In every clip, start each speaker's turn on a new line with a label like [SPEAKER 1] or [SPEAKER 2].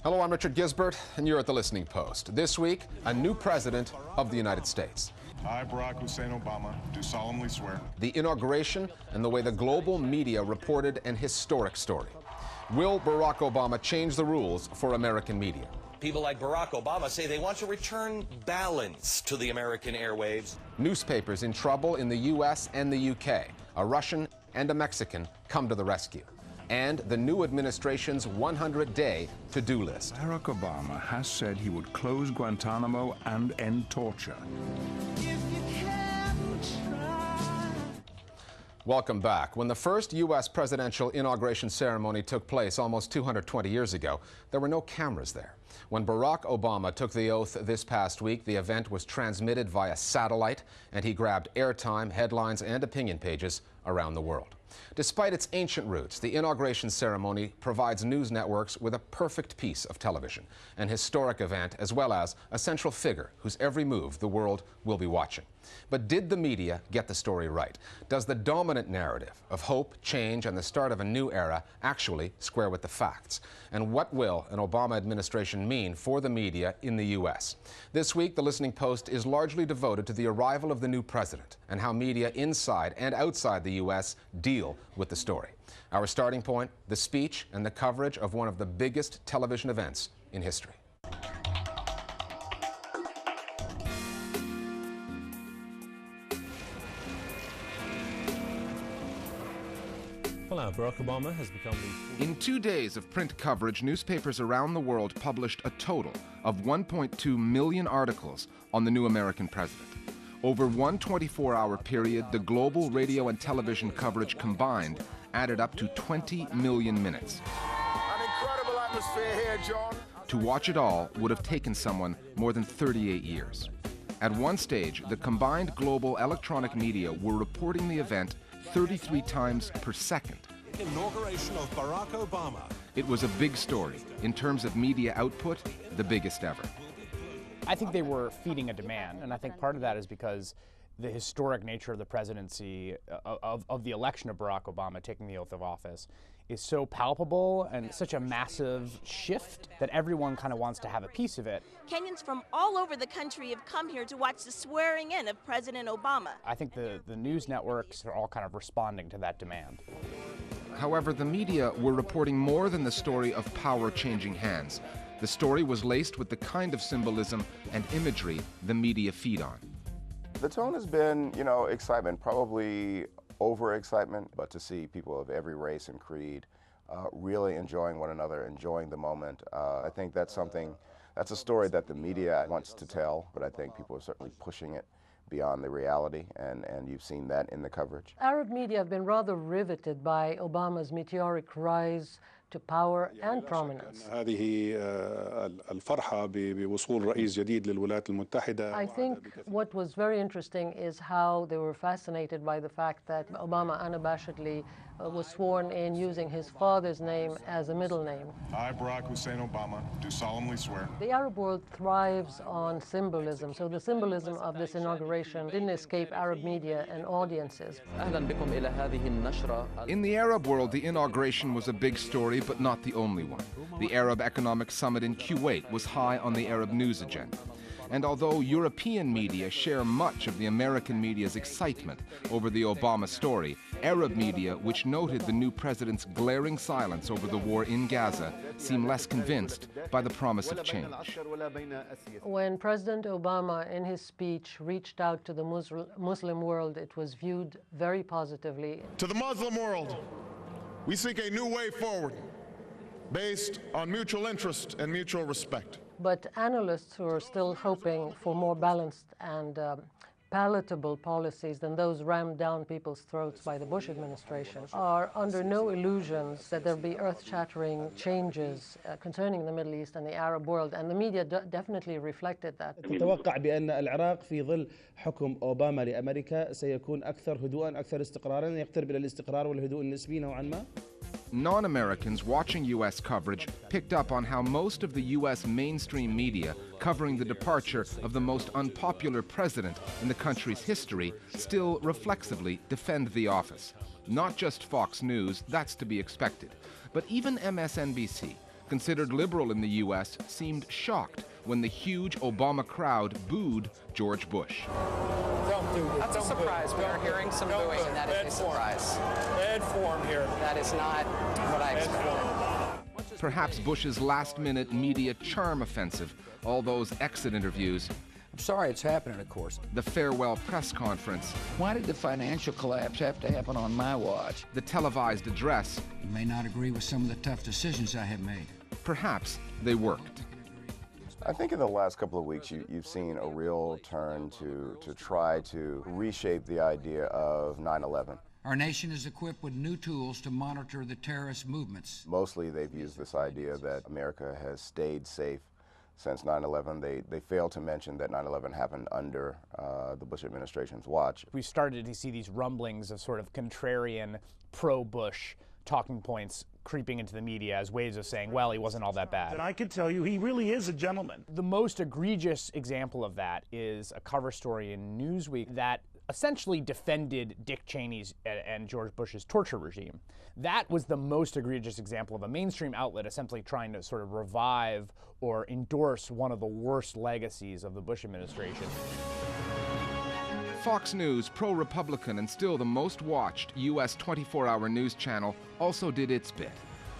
[SPEAKER 1] Hello, I'm Richard Gisbert, and you're at The Listening Post. This week, a new president of the United States.
[SPEAKER 2] I, Barack Hussein Obama, do solemnly swear.
[SPEAKER 1] The inauguration and the way the global media reported an historic story. Will Barack Obama change the rules for American media?
[SPEAKER 3] People like Barack Obama say they want to return balance to the American airwaves.
[SPEAKER 1] Newspapers in trouble in the U.S. and the UK. A Russian and a Mexican come to the rescue. And the new administration's 100-day to-do list.
[SPEAKER 4] Barack Obama has said he would close Guantanamo and end torture.
[SPEAKER 1] Welcome back. When the first U.S. presidential inauguration ceremony took place almost 220 years ago, there were no cameras there. When Barack Obama took the oath this past week, the event was transmitted via satellite, and he grabbed airtime, headlines, and opinion pages around the world. Despite its ancient roots, the inauguration ceremony provides news networks with a perfect piece of television, an historic event, as well as a central figure whose every move the world will be watching. But did the media get the story right? Does the dominant narrative of hope, change, and the start of a new era actually square with the facts? And what will an Obama administration mean for the media in the U.S.? This week, The Listening Post is largely devoted to the arrival of the new president and how media inside and outside the U.S. deal with the story. Our starting point, the speech and the coverage of one of the biggest television events in history.
[SPEAKER 5] Well, Barack Obama has become the...
[SPEAKER 1] In 2 days of print coverage, newspapers around the world published a total of 1.2 million articles on the new American president. Over one 24-hour period, the global radio and television coverage combined added up to 20 million minutes.
[SPEAKER 6] An incredible atmosphere here, John.
[SPEAKER 1] To watch it all would have taken someone more than 38 years. At one stage, the combined global electronic media were reporting the event 33 times per second.
[SPEAKER 5] Inauguration of Barack Obama.
[SPEAKER 1] It was a big story. In terms of media output, the biggest ever.
[SPEAKER 7] I think they were feeding a demand, and I think part of that is because the historic nature of the presidency, of the election of Barack Obama taking the oath of office, is so palpable and such a massive shift that everyone kind of wants to have a piece of it.
[SPEAKER 8] Kenyans from all over the country have come here to watch the swearing in of President Obama.
[SPEAKER 7] I think the news networks are all kind of responding to that demand.
[SPEAKER 1] However, the media were reporting more than the story of power changing hands. The story was laced with the kind of symbolism and imagery the media feed on.
[SPEAKER 6] The tone has been, excitement, probably over-excitement, but to see people of every race and creed really enjoying one another, enjoying the moment. I think that's a story that the media wants to tell, but I think people are certainly pushing it beyond the reality, and you've seen that in the coverage.
[SPEAKER 9] Arab media have been rather riveted by Obama's meteoric rise to power and prominence. I think what was very interesting is how they were fascinated by the fact that Obama unabashedly was sworn in using his father's name as a middle name.
[SPEAKER 2] I, Barack Hussein Obama, do solemnly swear.
[SPEAKER 9] The Arab world thrives on symbolism, so the symbolism of this inauguration didn't escape Arab media and audiences.
[SPEAKER 1] In the Arab world, the inauguration was a big story, but not the only one. The Arab Economic Summit in Kuwait was high on the Arab news agenda. And although European media share much of the American media's excitement over the Obama story, Arab media, which noted the new president's glaring silence over the war in Gaza, seem less convinced by the promise of change.
[SPEAKER 9] When President Obama, in his speech, reached out to the Muslim world, it was viewed very positively.
[SPEAKER 2] To the Muslim world, we seek a new way forward based on mutual interest and mutual respect.
[SPEAKER 9] But analysts who are still hoping for more balanced and palatable policies than those rammed down people's throats by the Bush administration are under no illusions that there'll be earth-shattering changes concerning the Middle East and the Arab world, and the media definitely reflected that.
[SPEAKER 10] تتوقع بأن العراق في ظل حكم أوباما لأمريكا سيكون أكثر هدوءا أكثر استقرارا يقترب إلى الاستقرار والهدوء النسبي نوعا ما؟
[SPEAKER 1] Non-Americans watching U.S. coverage picked up on how most of the U.S. mainstream media covering the departure of the most unpopular president in the country's history still reflexively defend the office. Not just Fox News, that's to be expected, but even MSNBC,
[SPEAKER 11] considered liberal in the U.S., seemed shocked when the huge Obama crowd booed George Bush.
[SPEAKER 12] That's a surprise. We are hearing some booing, and that is a surprise.
[SPEAKER 13] Bad form here.
[SPEAKER 12] That is not what I expected.
[SPEAKER 11] Perhaps Bush's last-minute media charm offensive, all those exit interviews,
[SPEAKER 14] I'm sorry it's happening, of course.
[SPEAKER 11] the farewell press conference,
[SPEAKER 14] Why did the financial collapse have to happen on my watch?
[SPEAKER 11] the televised address.
[SPEAKER 14] You may not agree with some of the tough decisions I have made.
[SPEAKER 11] Perhaps they worked.
[SPEAKER 6] I think in the last couple of weeks you've seen a real turn to try to reshape the idea of 9/11.
[SPEAKER 14] Our nation is equipped with new tools to monitor the terrorist movements.
[SPEAKER 6] Mostly they've used this idea that America has stayed safe since 9/11. They failed to mention that 9/11 happened under the Bush administration's watch.
[SPEAKER 7] We started to see these rumblings of sort of contrarian, pro-Bush talking points creeping into the media as ways of saying, well, he wasn't all that bad.
[SPEAKER 13] And I can tell you, he really is a gentleman.
[SPEAKER 7] The most egregious example of that is a cover story in Newsweek that essentially defended Dick Cheney's and George Bush's torture regime. That was the most egregious example of a mainstream outlet essentially trying to sort of revive or endorse one of the worst legacies of the Bush administration.
[SPEAKER 11] Fox News, pro-Republican and still the most watched U.S. 24-hour news channel, also did its bit.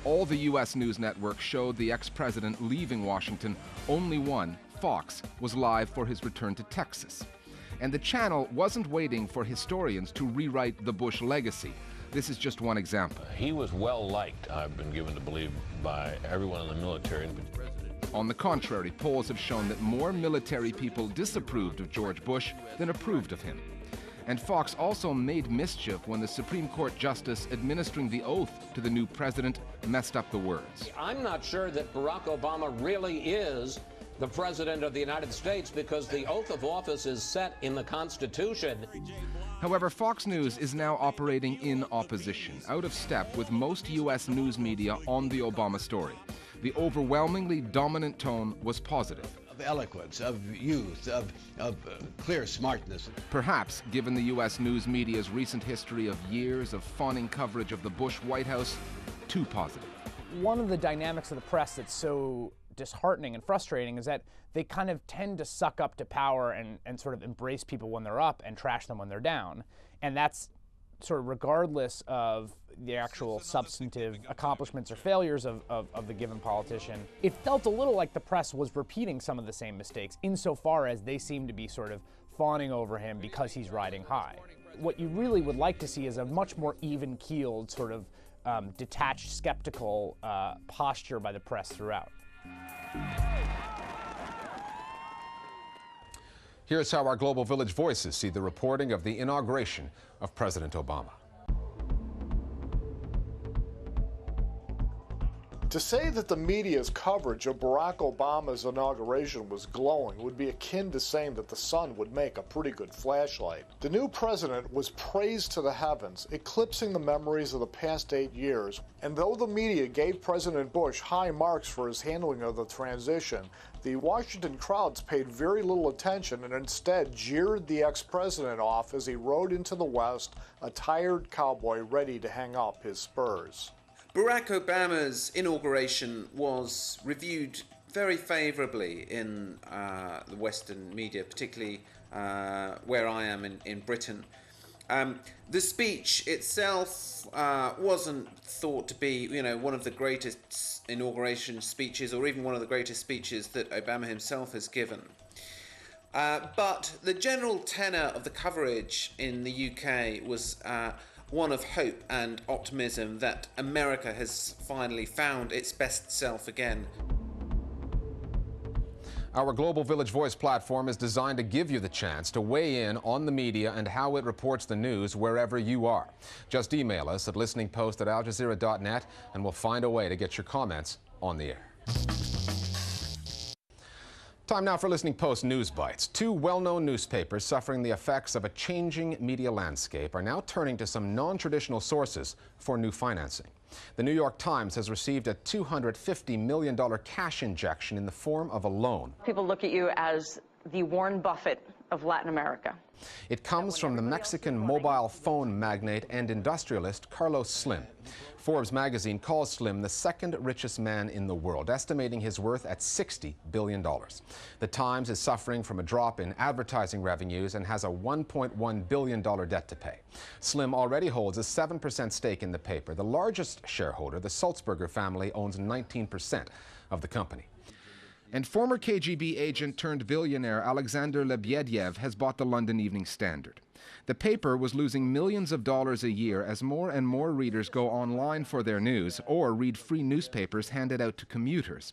[SPEAKER 11] All the U.S. news networks showed the ex-president leaving Washington. Only one, Fox, was live for his return to Texas. And the channel wasn't waiting for historians to rewrite the Bush legacy. This is just one example.
[SPEAKER 15] He was well liked, I've been given to believe, by everyone in the military.
[SPEAKER 11] On the contrary, polls have shown that more military people disapproved of George Bush than approved of him. And Fox also made mischief when the Supreme Court justice administering the oath to the new president messed up the words.
[SPEAKER 16] I'm not sure that Barack Obama really is the President of the United States because the oath of office is set in the Constitution.
[SPEAKER 11] However, Fox News is now operating in opposition, out of step with most U.S. news media on the Obama story. The overwhelmingly dominant tone was positive.
[SPEAKER 17] Of eloquence, of youth, of clear smartness.
[SPEAKER 11] Perhaps, given the U.S. news media's recent history of years of fawning coverage of the Bush White House, too positive.
[SPEAKER 7] One of the dynamics of the press that's so disheartening and frustrating is that they kind of tend to suck up to power and sort of embrace people when they're up and trash them when they're down. And that's sort of regardless of the actual substantive accomplishments or failures of the given politician. It felt a little like the press was repeating some of the same mistakes insofar as they seem to be sort of fawning over him because he's riding high. What you really would like to see is a much more even-keeled sort of detached, skeptical posture by the press throughout.
[SPEAKER 1] Here's how our Global Village voices see the reporting of the inauguration of President Obama.
[SPEAKER 18] To say that the media's coverage of Barack Obama's inauguration was glowing would be akin to saying that the sun would make a pretty good flashlight. The new president was praised to the heavens, eclipsing the memories of the past 8 years. And though the media gave President Bush high marks for his handling of the transition, the Washington crowds paid very little attention and instead jeered the ex-president off as he rode into the West, a tired cowboy ready to hang up his spurs.
[SPEAKER 19] Barack Obama's inauguration was reviewed very favorably in the Western media, particularly where I am in Britain. The speech itself wasn't thought to be, one of the greatest inauguration speeches or even one of the greatest speeches that Obama himself has given. But the general tenor of the coverage in the UK was one of hope and optimism that America has finally found its best self again.
[SPEAKER 1] Our Global Village Voice platform is designed to give you the chance to weigh in on the media and how it reports the news wherever you are. Just email us at listeningpost@aljazeera.net and we'll find a way to get your comments on the air. Time now for Listening Post News Bites. Two well-known newspapers suffering the effects of a changing media landscape are now turning to some non-traditional sources for new financing. The New York Times has received a $250 million cash injection in the form of a loan.
[SPEAKER 20] People look at you as
[SPEAKER 12] the Warren Buffett of Latin America.
[SPEAKER 1] It comes from the Mexican mobile phone magnate and industrialist Carlos Slim. Forbes magazine calls Slim the second richest man in the world, estimating his worth at $60 billion. The Times is suffering from a drop in advertising revenues and has a $1.1 billion debt to pay. Slim already holds a 7% stake in the paper. The largest shareholder, the Sulzberger family, owns 19% of the company.
[SPEAKER 11] And former KGB agent turned billionaire Alexander Lebediev has bought the London Evening Standard. The paper was losing millions of dollars a year as more and more readers go online for their news or read free newspapers handed out to commuters.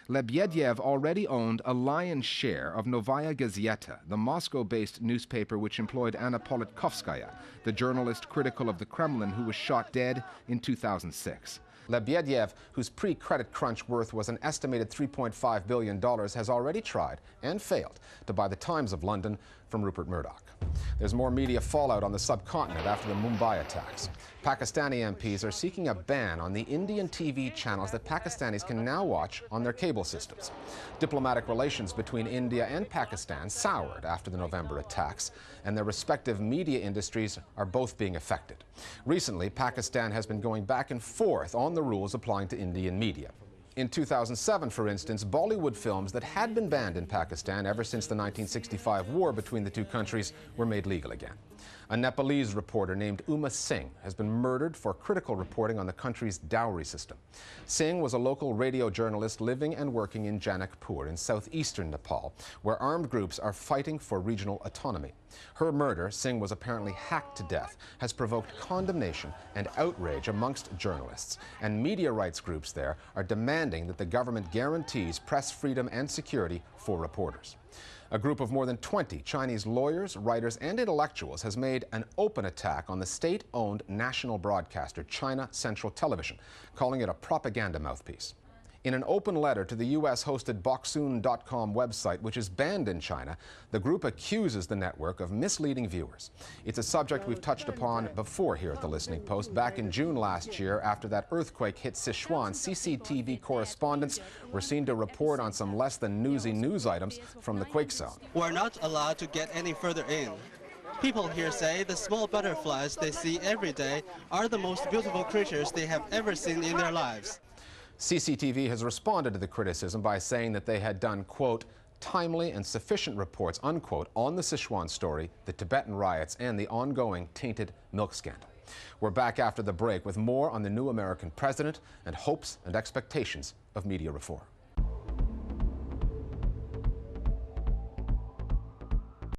[SPEAKER 11] Lebediev already owned a lion's share of Novaya Gazeta, the Moscow-based newspaper which employed Anna Politkovskaya, the journalist critical of the Kremlin who was shot dead in 2006.
[SPEAKER 1] Lebediev, whose pre-credit crunch worth was an estimated $3.5 billion, has already tried and failed to buy the Times of London from Rupert Murdoch. There's more media fallout on the subcontinent after the Mumbai attacks. Pakistani MPs are seeking a ban on the Indian TV channels that Pakistanis can now watch on their cable systems. Diplomatic relations between India and Pakistan soured after the November attacks, and their respective media industries are both being affected. Recently, Pakistan has been going back and forth on the rules applying to Indian media. In 2007, for instance, Bollywood films that had been banned in Pakistan ever since the 1965 war between the two countries were made legal again. A Nepalese reporter named Uma Singh has been murdered for critical reporting on the country's dowry system. Singh was a local radio journalist living and working in Janakpur in southeastern Nepal, where armed groups are fighting for regional autonomy. Her murder, Singh was apparently hacked to death, has provoked condemnation and outrage amongst journalists, and media rights groups there are demanding that the government guarantees press freedom and security for reporters. A group of more than 20 Chinese lawyers, writers, and intellectuals has made an open attack on the state-owned national broadcaster, China Central Television, calling it a propaganda mouthpiece. In an open letter to the US-hosted Boxun.com website, which is banned in China, the group accuses the network of misleading viewers. It's a subject we've touched upon before here at The Listening Post. Back in June last year, after that earthquake hit Sichuan, CCTV correspondents were seen to report on some less than newsy news items from the quake zone.
[SPEAKER 20] We're not allowed to get any further in. People here say the small butterflies they see every day are the most beautiful creatures they have ever seen in their lives.
[SPEAKER 1] CCTV has responded to the criticism by saying that they had done, quote, timely and sufficient reports, unquote, on the Sichuan story, the Tibetan riots, and the ongoing tainted milk scandal. We're back after the break with more on the new American president and hopes and expectations of media reform.